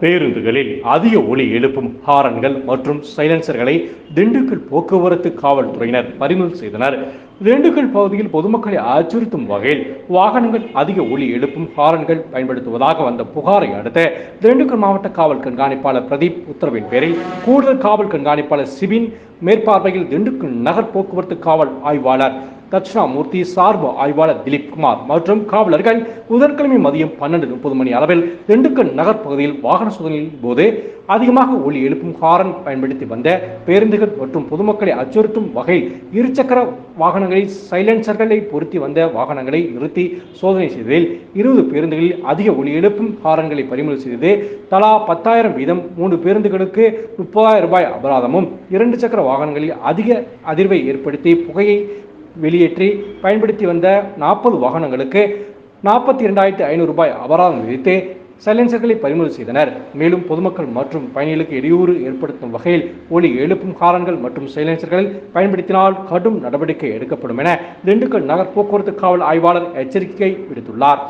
பேருந்துகளில் அதிக ஒலி எழுப்பும் ஹாரன்கள் மற்றும் சைலன்சர்களை திண்டுக்கல் போக்குவரத்து காவல்துறையினர் பறிமுதல் செய்தனர். திண்டுக்கல் பகுதியில் பொதுமக்களை அச்சுறுத்தும் வகையில் வாகனங்கள் அதிக ஒலி எழுப்பும் ஹாரன்கள் பயன்படுத்துவதாக வந்த புகாரை அடுத்து திண்டுக்கல் மாவட்ட காவல் கண்காணிப்பாளர் பிரதீப் உத்தரவின் பேரில் கூடுதல் காவல் கண்காணிப்பாளர் சிபின் மேற்பார்வையில் திண்டுக்கல் நகர் போக்குவரத்து காவல் ஆய்வாளர் தட்சிணாமூர்த்தி, சார்பு ஆய்வாளர் திலீப் குமார் மற்றும் காவலர்கள் புதன்கிழமை மதியம் 12:30 மணி அளவில் திண்டுக்கல் நகர் பகுதியில் வாகன சோதனையின் போது அதிகமாக ஒலி எழுப்பும் ஹாரன் பயன்படுத்தி வந்த பேருந்துகள் மற்றும் பொதுமக்களை அச்சுறுத்தும் வகையில் இருசக்கர வாகனங்களில் சைலன்சர்களை பொருத்தி வந்த வாகனங்களை நிறுத்தி சோதனை செய்ததில் 20 பேருந்துகளில் அதிக ஒலி எழுப்பும் ஹாரன்களை பறிமுதல் செய்தது. தலா 10,000 வீதம் 3 பேருந்துகளுக்கு 30,000 ரூபாய் அபராதமும், 2 சக்கர வாகனங்களில் அதிக அதிர்வை ஏற்படுத்தி புகையை வெளியேற்றி பயன்படுத்தி வந்த 40 வாகனங்களுக்கு 42,500 ரூபாய் அபராதம் விதித்து சைலன்சர்களை பறிமுதல் செய்தனர். மேலும் பொதுமக்கள் மற்றும் பயணிகளுக்கு இடையூறு ஏற்படுத்தும் வகையில் ஒலி எழுப்பும் ஹாரன்கள் மற்றும் சைலன்சர்களை பயன்படுத்தினால் கடும் நடவடிக்கை எடுக்கப்படும் என திண்டுக்கல் நகர் போக்குவரத்து காவல் ஆய்வாளர் எச்சரிக்கை விடுத்துள்ளார்.